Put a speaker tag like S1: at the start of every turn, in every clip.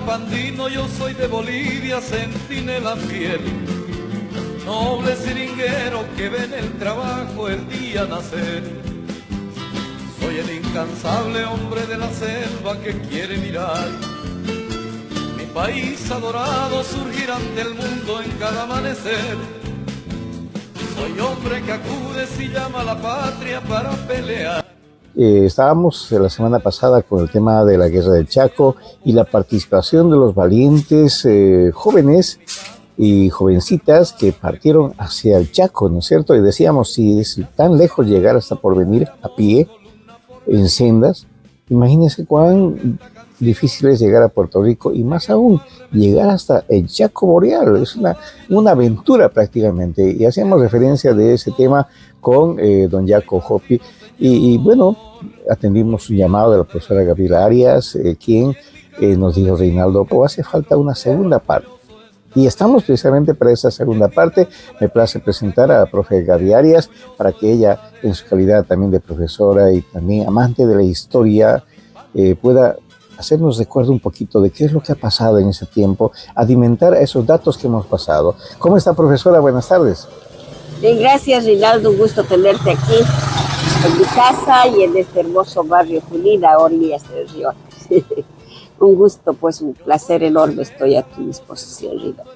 S1: capandino, yo soy de Bolivia, centinela fiel, noble siringuero que ve en el trabajo el día nacer. Soy el incansable hombre de la selva que quiere mirar mi país adorado surgir ante el mundo en cada amanecer. Soy hombre que acude si llama a la patria para pelear.
S2: Estábamos la semana pasada con el tema de la guerra del Chaco y la participación de los valientes jóvenes y jovencitas que partieron hacia el Chaco, ¿no es cierto? Y decíamos, si es tan lejos llegar hasta Porvenir a pie, en sendas, imagínense cuán difícil es llegar a Puerto Rico y más aún llegar hasta el Chaco Boreal. Es una aventura prácticamente, y hacíamos referencia de ese tema con don Jaco Hopi. Y bueno, atendimos un llamado de la profesora Gabriela Arias, quien nos dijo: Reinaldo, hace falta una segunda parte. Y estamos precisamente para esa segunda parte. Me place presentar a la profe Gaby Arias para que ella, en su calidad también de profesora y también amante de la historia, pueda hacernos recuerdo un poquito de qué es lo que ha pasado en ese tiempo, alimentar esos datos que hemos pasado. ¿Cómo está, profesora? Buenas tardes.
S3: Bien, gracias, Reinaldo. Un gusto tenerte aquí en mi casa y en este hermoso barrio Junín, a orillas del río. Un gusto, pues un placer enorme, estoy a tu disposición, Reinaldo.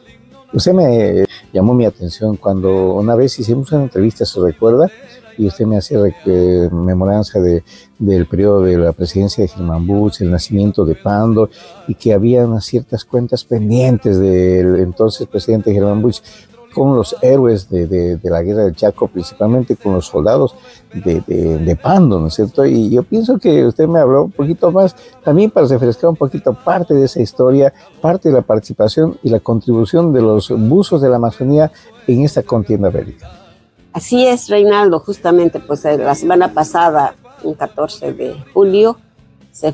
S2: Usted me llamó mi atención cuando una vez hicimos una entrevista, ¿se recuerda? Y usted me hacía memoranza del periodo de la presidencia de Germán Busch, el nacimiento de Pando, y que había unas ciertas cuentas pendientes del entonces presidente Germán Busch con los héroes de la guerra del Chaco, principalmente con los soldados de Pando, ¿no es cierto? Y yo pienso que usted me habló un poquito más, también para refrescar un poquito parte de esa historia, parte de la participación y la contribución de los buzos de la Amazonía en esta contienda bélica.
S3: Así es, Reinaldo, justamente pues la semana pasada, un 14 de julio, se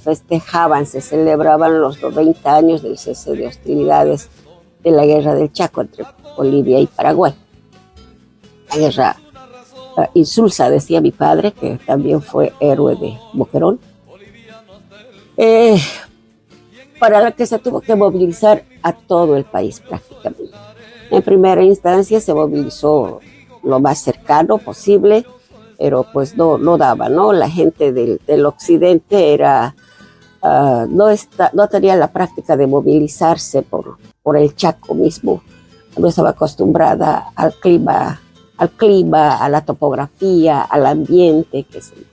S3: celebraban los 90 años del cese de hostilidades de la guerra del Chaco entre Bolivia y Paraguay. La guerra insulsa, decía mi padre, que también fue héroe de Boquerón, para la que se tuvo que movilizar a todo el país prácticamente. En primera instancia se movilizó lo más cercano posible, pero pues no daba, ¿no? La gente del occidente no tenía la práctica de movilizarse por el Chaco mismo. No estaba acostumbrada al clima, a la topografía, al ambiente, qué sé yo.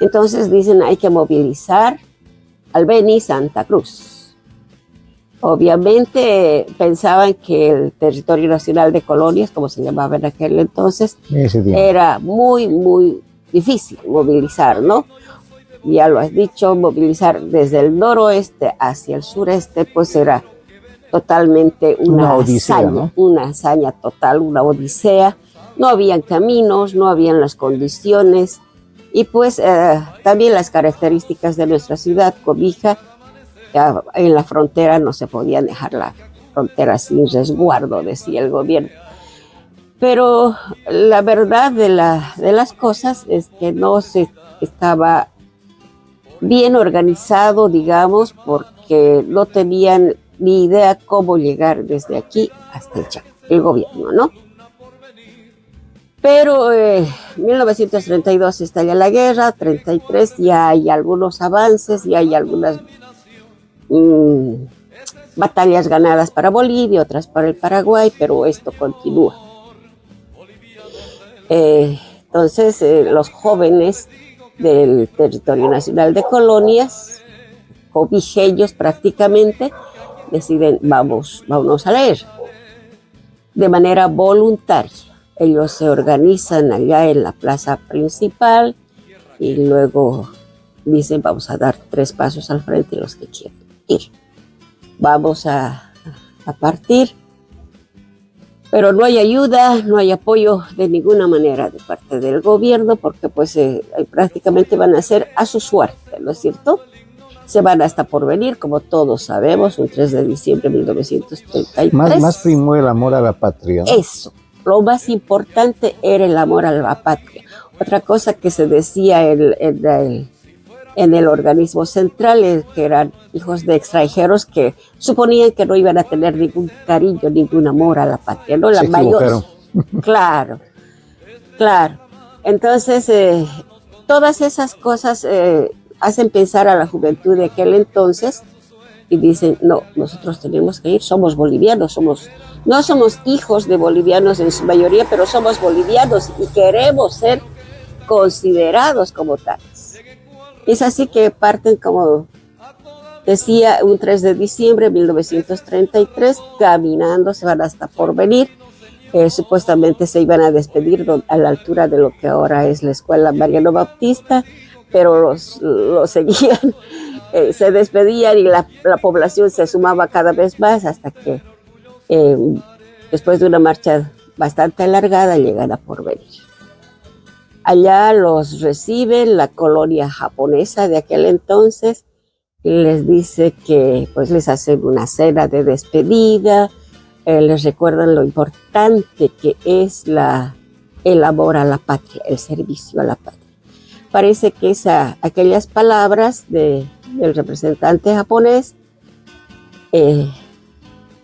S3: Entonces dicen, hay que movilizar al Beni Santa Cruz. Obviamente pensaban que el territorio nacional de colonias, como se llamaba en aquel entonces, era muy, muy difícil movilizar, ¿no? Ya lo has dicho, movilizar desde el noroeste hacia el sureste, pues era totalmente una odisea, hazaña, ¿no? Una hazaña total, una odisea. No habían caminos, no habían las condiciones, y pues también las características de nuestra ciudad, Cobija, en la frontera no se podía dejar la frontera sin resguardo, decía el gobierno. Pero la verdad de las cosas es que no se estaba bien organizado, digamos, porque no tenían ni idea cómo llegar desde aquí hasta el Chaco, el gobierno, ¿no? Pero en 1932 estalla la guerra, 33 ya hay algunos avances, ya hay algunas batallas ganadas para Bolivia, otras para el Paraguay, pero esto continúa. Entonces los jóvenes del territorio nacional de colonias, cobijeños prácticamente, deciden vámonos a leer de manera voluntaria. Ellos se organizan allá en la plaza principal y luego dicen, vamos a dar 3 pasos al frente los que quieren ir. Vamos a partir, pero no hay ayuda, no hay apoyo de ninguna manera de parte del gobierno, porque pues prácticamente van a ser a su suerte, ¿no es cierto? Se van hasta Porvenir, como todos sabemos, un 3 de diciembre de 1933.
S2: Más primó el amor a la patria, ¿no?
S3: Eso, lo más importante era el amor a la patria. Otra cosa que se decía en en el organismo central, que eran hijos de extranjeros que suponían que no iban a tener ningún cariño, ningún amor a la patria, ¿no? La mayor. Claro, claro. Entonces, todas esas cosas hacen pensar a la juventud de aquel entonces y dicen, no, nosotros tenemos que ir, somos bolivianos, no somos hijos de bolivianos en su mayoría, pero somos bolivianos y queremos ser considerados como tales. Es así que parten, como decía, un 3 de diciembre de 1933, caminando, se van hasta Porvenir. Supuestamente se iban a despedir a la altura de lo que ahora es la escuela Mariano Bautista, pero los seguían, se despedían y la población se sumaba cada vez más hasta que después de una marcha bastante alargada llegan a Porvenir. Allá los recibe la colonia japonesa de aquel entonces y les dice que pues les hacen una cena de despedida, les recuerdan lo importante que es el amor a la patria, el servicio a la patria. Parece que aquellas palabras del representante japonés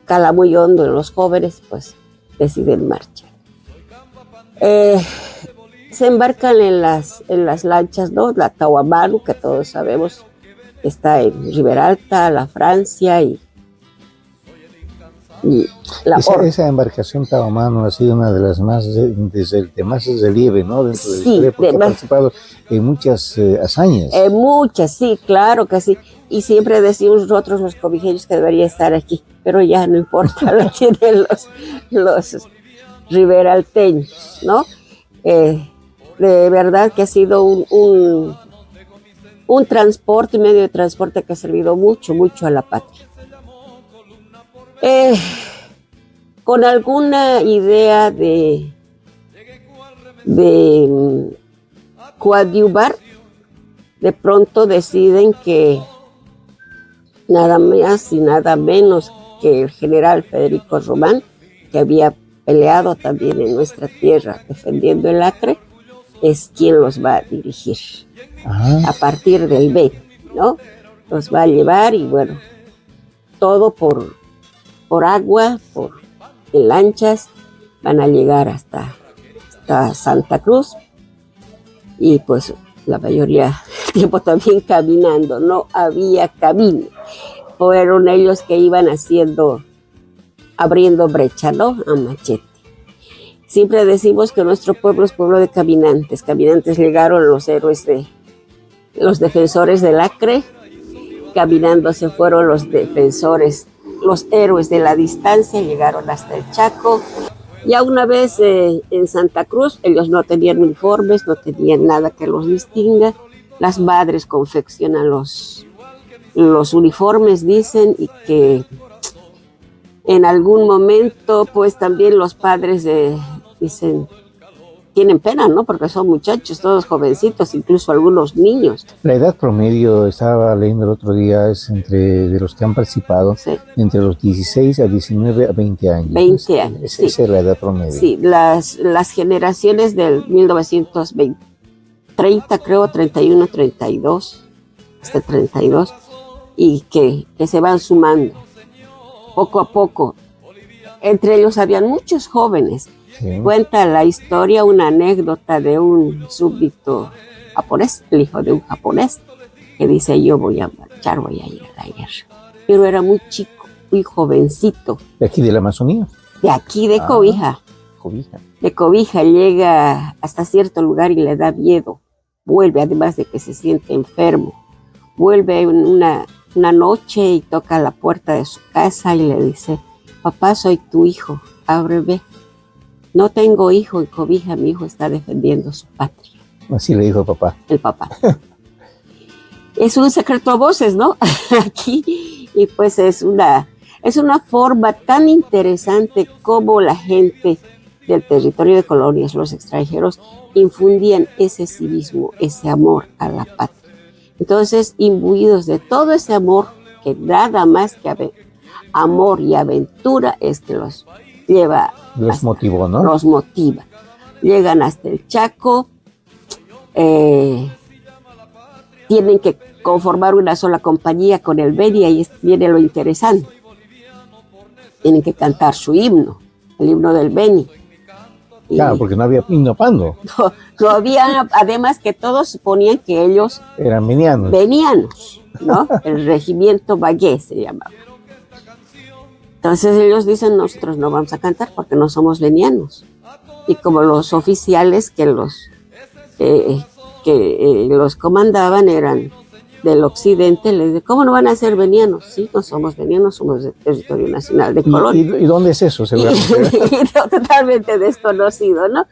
S3: cala muy hondo en los jóvenes, pues deciden marchar. Se embarcan en las lanchas, ¿no? La Tawamanu, que todos sabemos está en Riberalta, la Francia y
S2: esa embarcación Tawamanu ha sido una de las más de más relieve, ¿no? Dentro de la historia, porque ha participado en muchas hazañas.
S3: Muchas, sí, claro que sí. Y siempre decimos nosotros los cobijeños que debería estar aquí, pero ya no importa, lo tienen los riberalteños, ¿no? De verdad que ha sido un transporte, medio de transporte que ha servido mucho, mucho a la patria. Con alguna idea de coadyuvar, de pronto deciden que nada más y nada menos que el general Federico Román, que había peleado también en nuestra tierra defendiendo el Acre, es quien los va a dirigir. A partir del 20, ¿no? Los va a llevar y bueno, todo por agua, en lanchas, van a llegar hasta Santa Cruz y pues la mayoría del tiempo también caminando, no había camino. Fueron ellos que iban abriendo brecha, ¿no? A machete. Siempre decimos que nuestro pueblo es pueblo de caminantes. Caminantes llegaron los héroes los defensores del Acre, caminando se fueron los defensores, los héroes de la distancia, llegaron hasta el Chaco. Ya una vez en Santa Cruz, ellos no tenían uniformes, no tenían nada que los distinga. Las madres confeccionan los uniformes, dicen, y que en algún momento, pues también los padres dicen, tienen pena, ¿no? Porque son muchachos, todos jovencitos, incluso algunos niños.
S2: La edad promedio, estaba leyendo el otro día, es de los que han participado, sí, entre los 16 a 19 a 20 años.
S3: 20 años, sí.
S2: Esa es la edad promedio.
S3: Sí, las generaciones del 1920, 30, creo, 31, 32, hasta 32, y que se van sumando poco a poco. Entre ellos habían muchos jóvenes. Sí. Cuenta la historia, una anécdota de un súbdito japonés, el hijo de un japonés, que dice, yo voy a marchar, voy a ir a la guerra. Pero era muy chico, muy jovencito.
S2: ¿De aquí de la Amazonía?
S3: De aquí, de Cobija. De Cobija, llega hasta cierto lugar y le da miedo. Vuelve, además de que se siente enfermo. Vuelve una noche y toca la puerta de su casa y le dice, papá, soy tu hijo, ábreme. No tengo hijo en Cobija, mi hijo está defendiendo su patria.
S2: Así le dijo el papá.
S3: El papá. Es un secreto a voces, ¿no? Aquí, y pues es una forma tan interesante como la gente del territorio de colonias, los extranjeros, infundían ese civismo, ese amor a la patria. Entonces, imbuidos de todo ese amor, que nada más que amor y aventura es que los lleva.
S2: Los motivó, ¿no?
S3: Los motiva. Llegan hasta el Chaco, tienen que conformar una sola compañía con el Beni, y ahí viene lo interesante. Tienen que cantar su himno, el himno del Beni.
S2: Claro, porque no había himno pando.
S3: No había, además que todos suponían que ellos
S2: eran benianos,
S3: ¿no? El regimiento Bagué se llamaba. Entonces ellos dicen, nosotros no vamos a cantar porque no somos benianos. Y como los oficiales que los comandaban eran del occidente, les dije, ¿cómo no van a ser benianos? Sí, no somos benianos, somos del territorio nacional de Colonia.
S2: ¿Y dónde es eso? Seguramente.
S3: Totalmente desconocido, ¿no?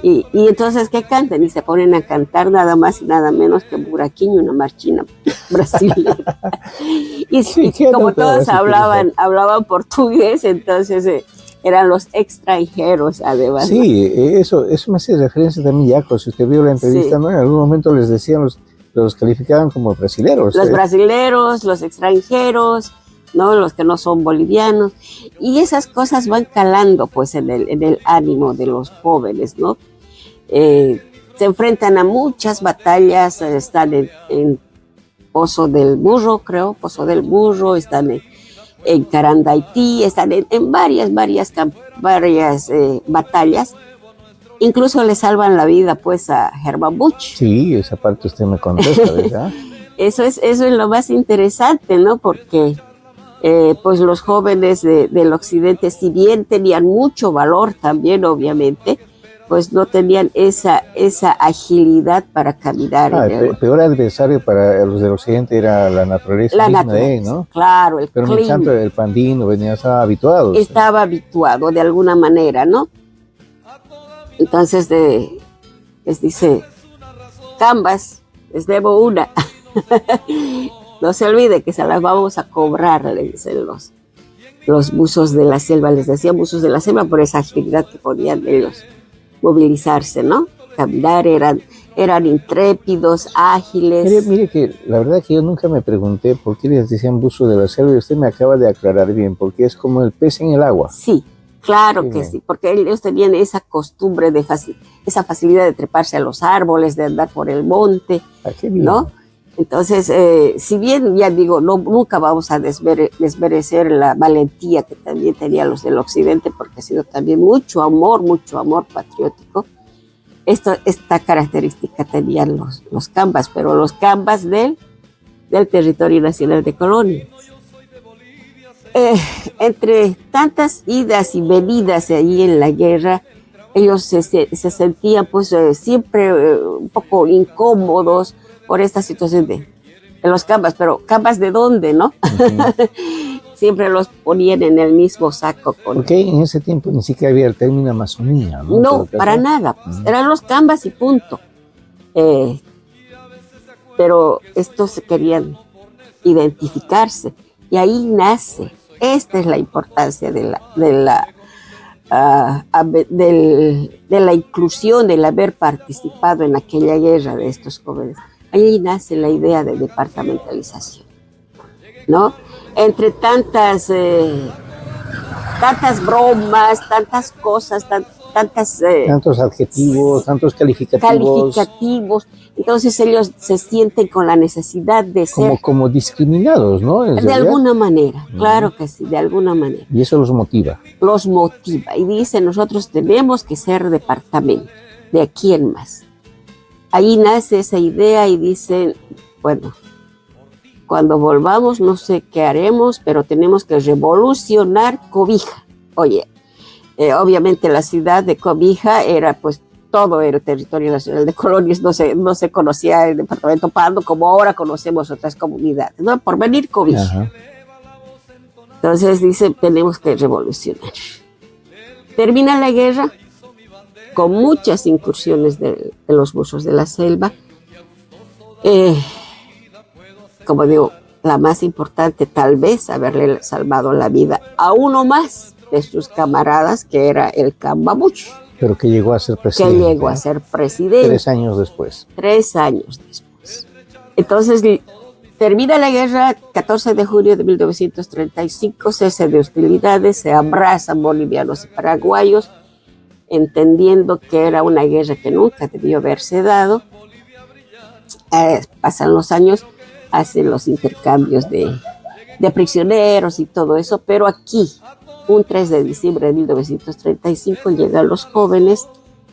S3: Y entonces, ¿qué cantan? Y se ponen a cantar nada más y nada menos que buraquiño, una marchina brasileña. y como todos hablaban portugués, entonces eran los extranjeros, además.
S2: Sí, ¿no? Eso me hace referencia también, Jaco. Si usted vio la entrevista, sí, ¿no? En algún momento les decían, los calificaban como brasileros.
S3: Los brasileros, los extranjeros, ¿no? Los que no son bolivianos. Y esas cosas van calando, pues, en el ánimo de los jóvenes, ¿no? Se enfrentan a muchas batallas, están en Pozo del Burro, están en Carandaití, están en varias batallas. Incluso le salvan la vida, pues, a Hermann Busch.
S2: Sí, esa parte usted me contesta, ¿verdad?
S3: Eso es lo más interesante, ¿no? Porque pues los jóvenes del occidente, si bien tenían mucho valor también, obviamente, pues no tenían esa agilidad para caminar.
S2: El peor adversario para los del occidente era la naturaleza misma de él, ¿no?
S3: Claro, el
S2: Pero
S3: clima.
S2: mientras tanto el pandino estaba habituado.
S3: Estaba habituado de alguna manera, ¿no? Entonces les dice, Cambas, les debo una. No se olvide que se las vamos a cobrar, le dicen los buzos de la selva. Les decían buzos de la selva por esa agilidad que podían ellos movilizarse, ¿no? Caminar, eran intrépidos, ágiles.
S2: Mire que la verdad que yo nunca me pregunté por qué les decían buzo de la selva, y usted me acaba de aclarar bien, porque es como el pez en el agua.
S3: Sí, claro que sí, porque ellos tenían esa costumbre esa facilidad de treparse a los árboles, de andar por el monte, ¿no? Entonces, si bien, ya digo, nunca vamos a desmerecer la valentía que también tenían los del occidente, porque ha sido también mucho amor patriótico. Esta característica tenían los Cambas, pero los Cambas del territorio nacional de Colonia. Entre tantas idas y venidas ahí en la guerra, ellos se sentían pues siempre un poco incómodos por esta situación de los Cambas, pero ¿Cambas de dónde, no? Uh-huh. Siempre los ponían en el mismo saco.
S2: Porque en ese tiempo ni siquiera había el término Amazonía, ¿no?
S3: No, para nada, pues, eran los Cambas y punto. Pero estos querían identificarse, y ahí nace. Esta es la importancia de la inclusión, del haber participado en aquella guerra de estos jóvenes. Ahí nace la idea de departamentalización, ¿no? Entre tantas bromas, tantas cosas,
S2: tantos adjetivos, tantos calificativos.
S3: Entonces ellos se sienten con la necesidad de ser
S2: como discriminados, ¿no?
S3: De alguna manera, claro que sí, de alguna manera.
S2: Y eso los motiva.
S3: Y dicen, nosotros tenemos que ser departamento, de aquí en más. Ahí nace esa idea y dicen, bueno, cuando volvamos no sé qué haremos, pero tenemos que revolucionar Cobija. Oye, obviamente la ciudad de Cobija era pues todo el territorio nacional de Colonias, no se conocía el departamento Pando como ahora conocemos otras comunidades, ¿no? Por venir Cobija. Ajá. Entonces dicen, tenemos que revolucionar. Termina la guerra con muchas incursiones de los buzos de la selva. Como digo, la más importante tal vez haberle salvado la vida a uno más de sus camaradas, que era el Camba Busch.
S2: Pero que llegó a ser presidente.
S3: 3
S2: años después.
S3: 3 años después. Entonces, termina la guerra, 14 de junio de 1935, cese de hostilidades, se abrazan bolivianos y paraguayos, entendiendo que era una guerra que nunca debió haberse dado. pasan los años, hacen los intercambios de prisioneros y todo eso, pero aquí, un 3 de diciembre de 1935, llegan los jóvenes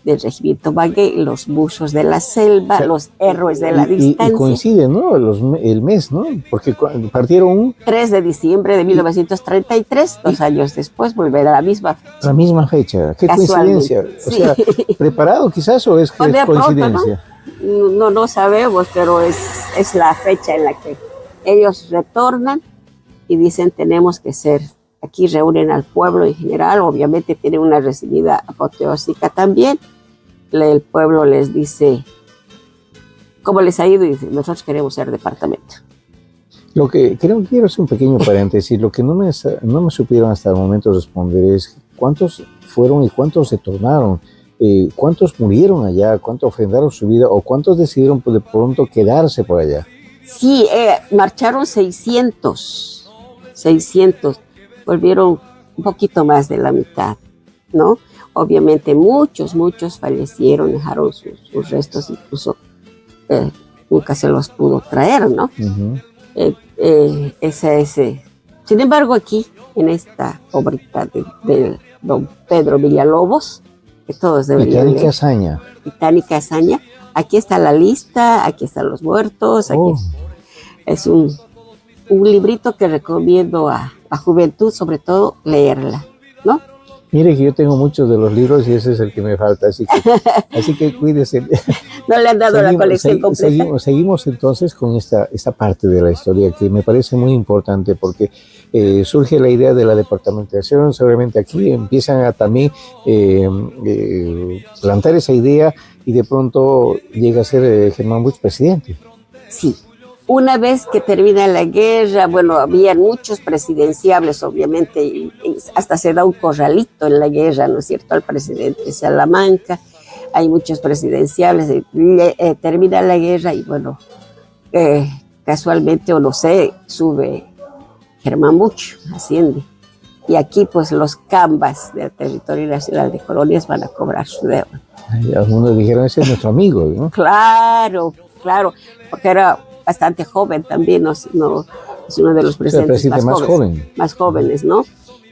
S3: del regimiento Bagué, los buzos de la selva, o sea, los héroes de la distancia.
S2: Y coincide, ¿no? El mes, ¿no? Porque partieron un
S3: 3 de diciembre de 1933, 2 años después, volver a la misma fecha.
S2: La misma fecha, qué coincidencia. Sí. O sea, ¿preparado quizás o es que es coincidencia?
S3: Pronto, no sabemos, pero es la fecha en la que ellos retornan y dicen tenemos que ser. Aquí reúnen al pueblo en general, obviamente tienen una recibida apoteósica también. El pueblo les dice cómo les ha ido y dice, nosotros queremos ser departamento.
S2: Lo que quiero hacer un pequeño paréntesis, lo que no me supieron hasta el momento responder es cuántos fueron y cuántos se tornaron, cuántos murieron allá, cuántos ofrendaron su vida o cuántos decidieron de pronto quedarse por allá.
S3: Sí, marcharon 600, volvieron un poquito más de la mitad, ¿no? Obviamente muchos fallecieron, dejaron sus restos, incluso nunca se los pudo traer, ¿no? Uh-huh. Sin embargo, aquí, en esta obrita de don Pedro Villalobos, que todos deberían leer. Titánica hazaña. Aquí está la lista, aquí están los muertos, aquí es un librito que recomiendo a juventud, sobre todo, leerla, ¿no?
S2: Mire que yo tengo muchos de los libros y ese es el que me falta, así que cuídese.
S3: No le han dado la colección completa.
S2: Seguimos entonces con esta parte de la historia que me parece muy importante porque surge la idea de la departamentación, seguramente aquí empiezan a también plantar esa idea y de pronto llega a ser Germán Busch presidente.
S3: Sí. Una vez que termina la guerra, bueno, había muchos presidenciables, obviamente, y hasta se da un corralito en la guerra, ¿no es cierto?, al presidente Salamanca. Hay muchos presidenciables, termina la guerra y, bueno, casualmente, o no sé, sube Germán Busch, asciende. Y aquí, pues, los cambas del Territorio Nacional de Colonias van a cobrar su deuda.
S2: Algunos dijeron, ese es nuestro amigo, ¿no?
S3: Claro, porque era bastante joven también, no es uno de los presidentes más jóvenes, ¿no?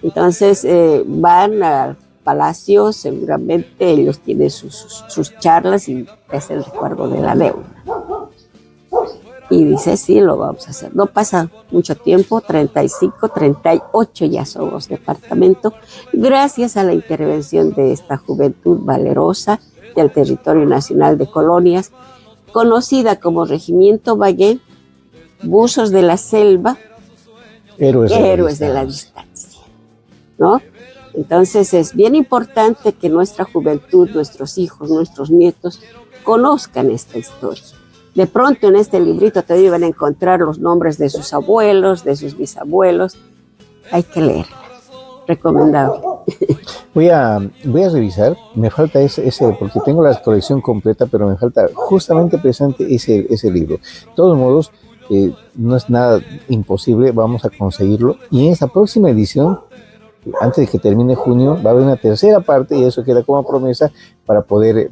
S3: Entonces van al palacio, seguramente ellos tienen sus charlas y es el recuerdo de la deuda. Y dice, sí, lo vamos a hacer. No pasa mucho tiempo, 35, 38 ya somos departamento, gracias a la intervención de esta juventud valerosa del Territorio Nacional de Colonias, conocida como Regimiento Bagué, Buzos de la Selva, Héroes de la Distancia, ¿no? Entonces es bien importante que nuestra juventud, nuestros hijos, nuestros nietos, conozcan esta historia. De pronto en este librito te van a encontrar los nombres de sus abuelos, de sus bisabuelos. Hay que leerla. Recomendado.
S2: Voy a revisar, me falta ese porque tengo la colección completa, pero me falta justamente presente ese libro. De todos modos, no es nada imposible, vamos a conseguirlo. Y en esta próxima edición, antes de que termine junio, va a haber una tercera parte y eso queda como promesa para poder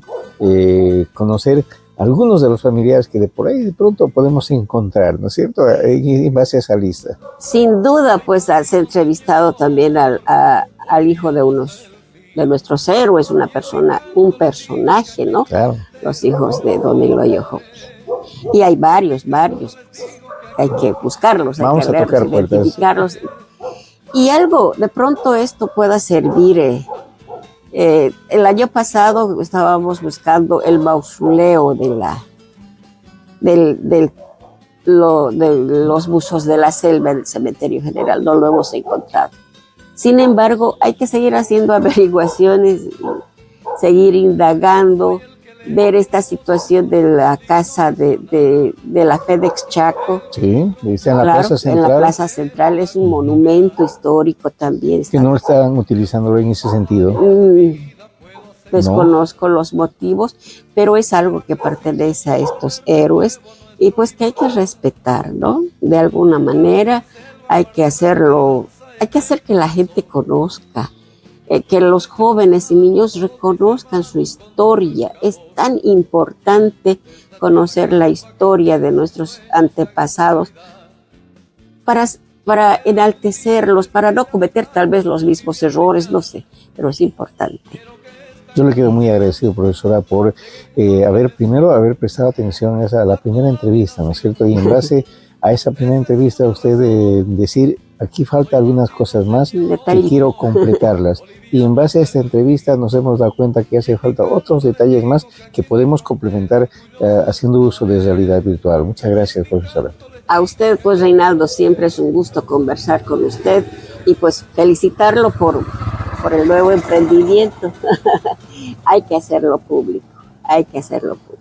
S2: conocer algunos de los familiares que de por ahí de pronto podemos encontrar, ¿no es cierto?, en base a esa lista.
S3: Sin duda, pues has entrevistado también al hijo de nuestros héroes, un personaje, ¿no?
S2: Claro.
S3: Los hijos de don Eloy Hoppe. Y hay varios, pues, hay que buscarlos,
S2: vamos
S3: hay que
S2: a tocar puertas,
S3: identificarlos. Y algo, de pronto esto pueda servir. El año pasado estábamos buscando el mausoleo de los buzos de la selva en el cementerio general, no lo hemos encontrado. Sin embargo, hay que seguir haciendo averiguaciones, seguir indagando, ver esta situación de la casa de la FedEx Chaco.
S2: Sí, dice en la Plaza Central.
S3: En la Plaza Central es un monumento histórico también.
S2: Que no están utilizándolo en ese sentido.
S3: Desconozco los motivos, pero es algo que pertenece a estos héroes y pues que hay que respetar, ¿no? De alguna manera hay que hacerlo, hay que hacer que la gente conozca que los jóvenes y niños reconozcan su historia. Es tan importante conocer la historia de nuestros antepasados para enaltecerlos, para no cometer tal vez los mismos errores, no sé, pero es importante.
S2: Yo le quedo muy agradecido, profesora, por haber prestado atención a la primera entrevista, ¿no es cierto? Y en base a esa primera entrevista, usted decir, aquí falta algunas cosas más que quiero completarlas. Y en base a esta entrevista nos hemos dado cuenta que hace falta otros detalles más que podemos complementar haciendo uso de realidad virtual. Muchas gracias, profesora.
S3: A usted, pues, Reinaldo, siempre es un gusto conversar con usted y pues felicitarlo por el nuevo emprendimiento. Hay que hacerlo público, hay que hacerlo público.